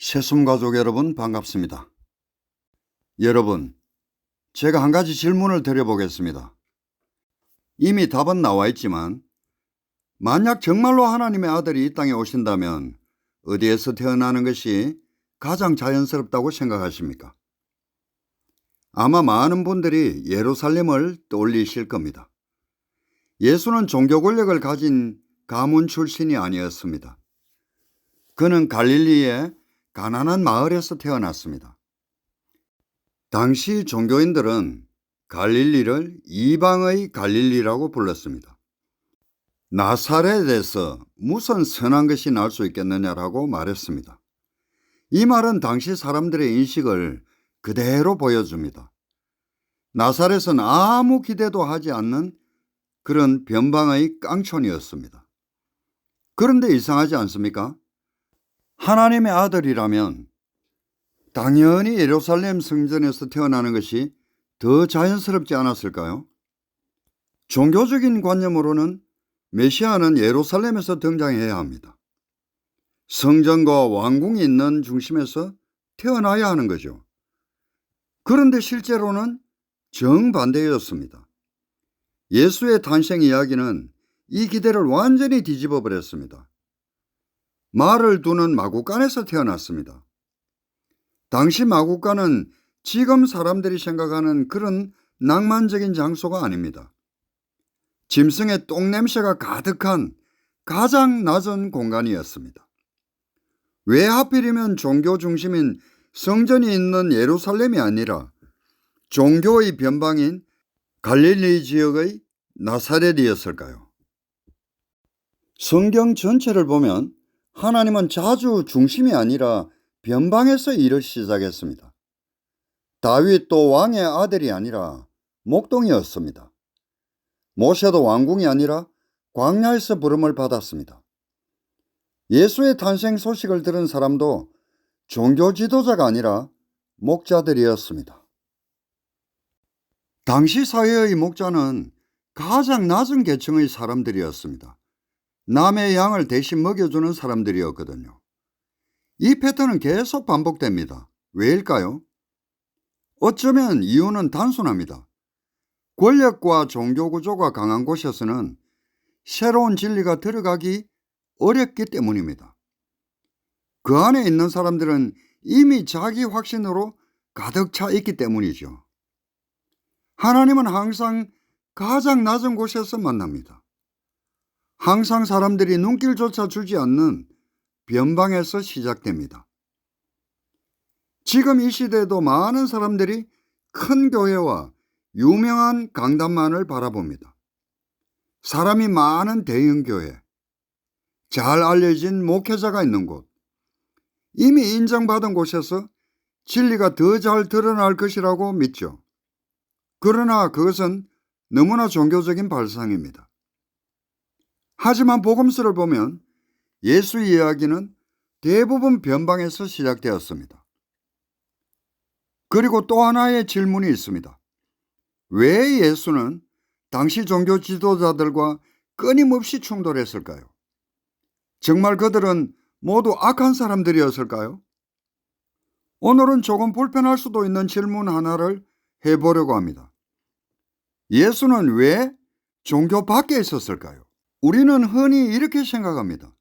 새숨가족 여러분 반갑습니다. 여러분, 제가 한 가지 질문을 드려보겠습니다. 이미 답은 나와 있지만 만약 정말로 하나님의 아들이 이 땅에 오신다면 어디에서 태어나는 것이 가장 자연스럽다고 생각하십니까? 아마 많은 분들이 예루살렘을 떠올리실 겁니다. 예수는 종교 권력을 가진 가문 출신이 아니었습니다. 그는 갈릴리의 가난한 마을에서 태어났습니다. 당시 종교인들은 갈릴리를 이방의 갈릴리라고 불렀습니다. 나사렛에서 무슨 선한 것이 날 수 있겠느냐라고 말했습니다. 이 말은 당시 사람들의 인식을 그대로 보여줍니다. 나사렛은 아무 기대도 하지 않는 그런 변방의 깡촌이었습니다. 그런데 이상하지 않습니까? 하나님의 아들이라면 당연히 예루살렘 성전에서 태어나는 것이 더 자연스럽지 않았을까요? 종교적인 관념으로는 메시아는 예루살렘에서 등장해야 합니다. 성전과 왕궁이 있는 중심에서 태어나야 하는 거죠. 그런데 실제로는 정반대였습니다. 예수의 탄생 이야기는 이 기대를 완전히 뒤집어 버렸습니다. 말을 두는 마구간에서 태어났습니다. 당시 마구간은 지금 사람들이 생각하는 그런 낭만적인 장소가 아닙니다. 짐승의 똥냄새가 가득한 가장 낮은 공간이었습니다. 왜 하필이면 종교 중심인 성전이 있는 예루살렘이 아니라 종교의 변방인 갈릴리 지역의 나사렛이었을까요? 성경 전체를 보면 하나님은 자주 중심이 아니라 변방에서 일을 시작했습니다. 다윗도 왕의 아들이 아니라 목동이었습니다. 모세도 왕궁이 아니라 광야에서 부름을 받았습니다. 예수의 탄생 소식을 들은 사람도 종교 지도자가 아니라 목자들이었습니다. 당시 사회의 목자는 가장 낮은 계층의 사람들이었습니다. 남의 양을 대신 먹여주는 사람들이었거든요. 이 패턴은 계속 반복됩니다. 왜일까요? 어쩌면 이유는 단순합니다. 권력과 종교 구조가 강한 곳에서는 새로운 진리가 들어가기 어렵기 때문입니다. 그 안에 있는 사람들은 이미 자기 확신으로 가득 차 있기 때문이죠. 하나님은 항상 가장 낮은 곳에서 만납니다. 항상 사람들이 눈길조차 주지 않는 변방에서 시작됩니다. 지금 이 시대에도 많은 사람들이 큰 교회와 유명한 강단만을 바라봅니다. 사람이 많은 대형교회, 잘 알려진 목회자가 있는 곳, 이미 인정받은 곳에서 진리가 더 잘 드러날 것이라고 믿죠. 그러나 그것은 너무나 종교적인 발상입니다. 하지만 복음서를 보면 예수 이야기는 대부분 변방에서 시작되었습니다. 그리고 또 하나의 질문이 있습니다. 왜 예수는 당시 종교 지도자들과 끊임없이 충돌했을까요? 정말 그들은 모두 악한 사람들이었을까요? 오늘은 조금 불편할 수도 있는 질문 하나를 해보려고 합니다. 예수는 왜 종교 밖에 있었을까요? 우리는 흔히 이렇게 생각합니다.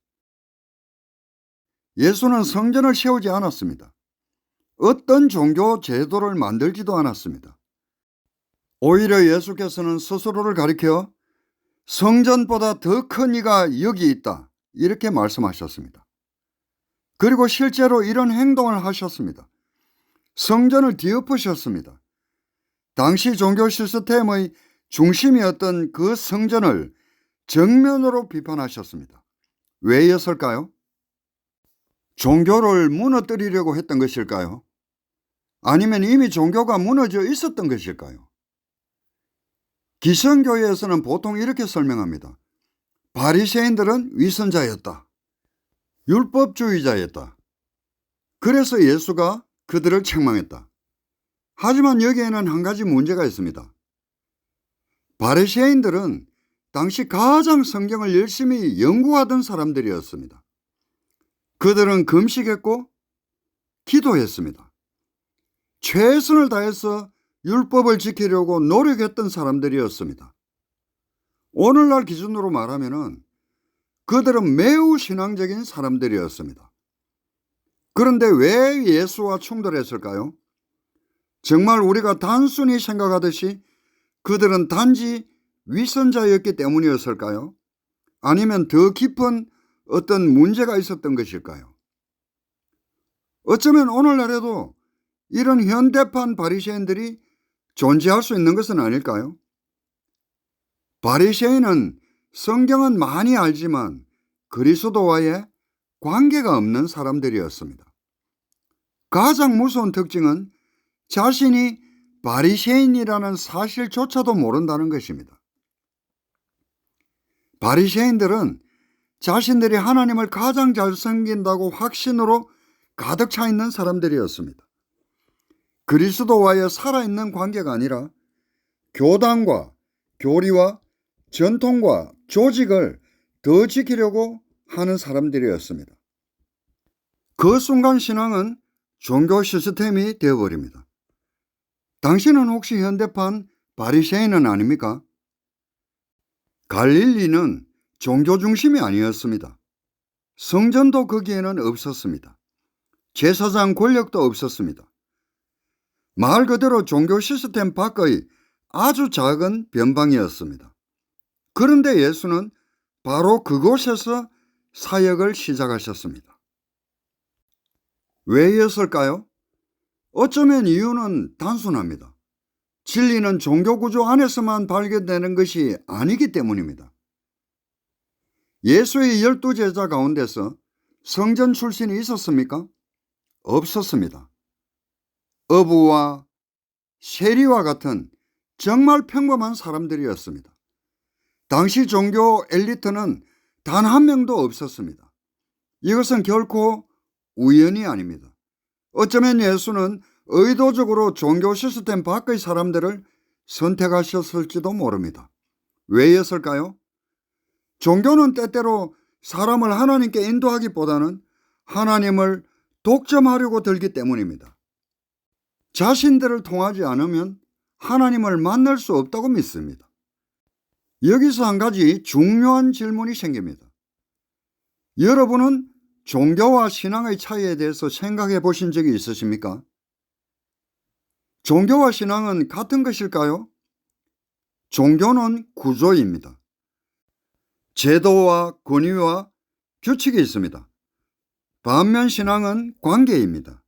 예수는 성전을 세우지 않았습니다. 어떤 종교 제도를 만들지도 않았습니다. 오히려 예수께서는 스스로를 가리켜 성전보다 더 큰 이가 여기 있다 이렇게 말씀하셨습니다. 그리고 실제로 이런 행동을 하셨습니다. 성전을 뒤엎으셨습니다. 당시 종교 시스템의 중심이었던 그 성전을 정면으로 비판하셨습니다. 왜였을까요? 종교를 무너뜨리려고 했던 것일까요? 아니면 이미 종교가 무너져 있었던 것일까요? 기성교회에서는 보통 이렇게 설명합니다. 바리새인들은 위선자였다. 율법주의자였다. 그래서 예수가 그들을 책망했다. 하지만 여기에는 한 가지 문제가 있습니다. 바리새인들은 당시 가장 성경을 열심히 연구하던 사람들이었습니다. 그들은 금식했고 기도했습니다. 최선을 다해서 율법을 지키려고 노력했던 사람들이었습니다. 오늘날 기준으로 말하면 그들은 매우 신앙적인 사람들이었습니다. 그런데 왜 예수와 충돌했을까요? 정말 우리가 단순히 생각하듯이 그들은 단지 위선자였기 때문이었을까요? 아니면 더 깊은 어떤 문제가 있었던 것일까요? 어쩌면 오늘날에도 이런 현대판 바리새인들이 존재할 수 있는 것은 아닐까요? 바리새인은 성경은 많이 알지만 그리스도와의 관계가 없는 사람들이었습니다. 가장 무서운 특징은 자신이 바리새인이라는 사실조차도 모른다는 것입니다. 바리새인들은 자신들이 하나님을 가장 잘 섬긴다고 확신으로 가득 차 있는 사람들이었습니다. 그리스도와의 살아있는 관계가 아니라 교단과 교리와 전통과 조직을 더 지키려고 하는 사람들이었습니다. 그 순간 신앙은 종교 시스템이 되어버립니다. 당신은 혹시 현대판 바리새인은 아닙니까? 갈릴리는 종교 중심이 아니었습니다. 성전도 거기에는 없었습니다. 제사장 권력도 없었습니다. 말 그대로 종교 시스템 밖의 아주 작은 변방이었습니다. 그런데 예수는 바로 그곳에서 사역을 시작하셨습니다. 왜였을까요? 어쩌면 이유는 단순합니다. 진리는 종교 구조 안에서만 발견되는 것이 아니기 때문입니다. 예수의 12제자 가운데서 성전 출신이 있었습니까? 없었습니다. 어부와 세리와 같은 정말 평범한 사람들이었습니다. 당시 종교 엘리트는 단 한 명도 없었습니다. 이것은 결코 우연이 아닙니다. 어쩌면 예수는 의도적으로 종교 시스템 밖의 사람들을 선택하셨을지도 모릅니다. 왜였을까요? 종교는 때때로 사람을 하나님께 인도하기보다는 하나님을 독점하려고 들기 때문입니다. 자신들을 통하지 않으면 하나님을 만날 수 없다고 믿습니다. 여기서 한 가지 중요한 질문이 생깁니다. 여러분은 종교와 신앙의 차이에 대해서 생각해 보신 적이 있으십니까? 종교와 신앙은 같은 것일까요? 종교는 구조입니다. 제도와 권위와 규칙이 있습니다. 반면 신앙은 관계입니다.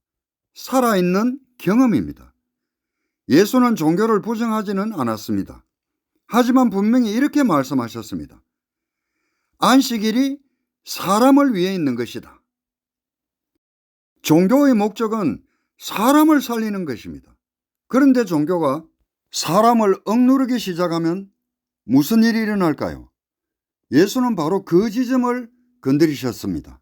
살아있는 경험입니다. 예수는 종교를 부정하지는 않았습니다. 하지만 분명히 이렇게 말씀하셨습니다. 안식일이 사람을 위해 있는 것이다. 종교의 목적은 사람을 살리는 것입니다. 그런데 종교가 사람을 억누르기 시작하면 무슨 일이 일어날까요? 예수는 바로 그 지점을 건드리셨습니다.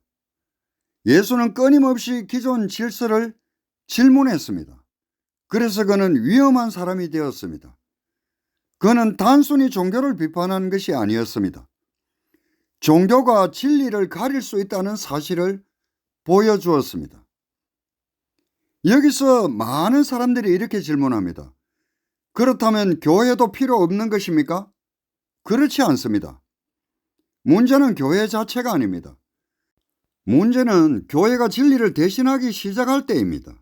예수는 끊임없이 기존 질서를 질문했습니다. 그래서 그는 위험한 사람이 되었습니다. 그는 단순히 종교를 비판한 것이 아니었습니다. 종교가 진리를 가릴 수 있다는 사실을 보여주었습니다. 여기서 많은 사람들이 이렇게 질문합니다. 그렇다면 교회도 필요 없는 것입니까? 그렇지 않습니다. 문제는 교회 자체가 아닙니다. 문제는 교회가 진리를 대신하기 시작할 때입니다.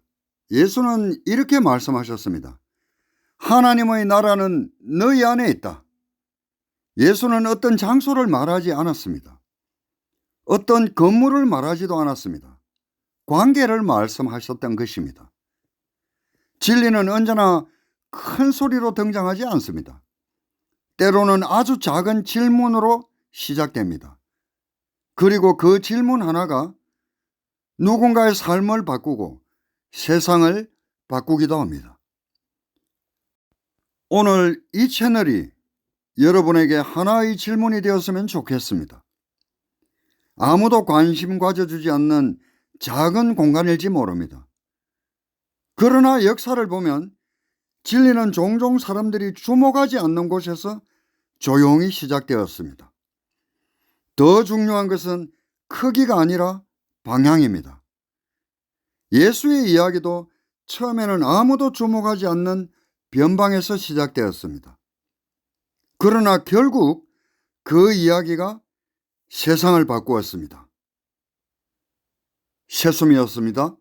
예수는 이렇게 말씀하셨습니다. 하나님의 나라는 너희 안에 있다. 예수는 어떤 장소를 말하지 않았습니다. 어떤 건물을 말하지도 않았습니다. 관계를 말씀하셨던 것입니다. 진리는 언제나 큰 소리로 등장하지 않습니다. 때로는 아주 작은 질문으로 시작됩니다. 그리고 그 질문 하나가 누군가의 삶을 바꾸고 세상을 바꾸기도 합니다. 오늘 이 채널이 여러분에게 하나의 질문이 되었으면 좋겠습니다. 아무도 관심 가져주지 않는 작은 공간일지 모릅니다. 그러나 역사를 보면 진리는 종종 사람들이 주목하지 않는 곳에서 조용히 시작되었습니다. 더 중요한 것은 크기가 아니라 방향입니다. 예수의 이야기도 처음에는 아무도 주목하지 않는 변방에서 시작되었습니다. 그러나 결국 그 이야기가 세상을 바꾸었습니다. 새솜이었습니다.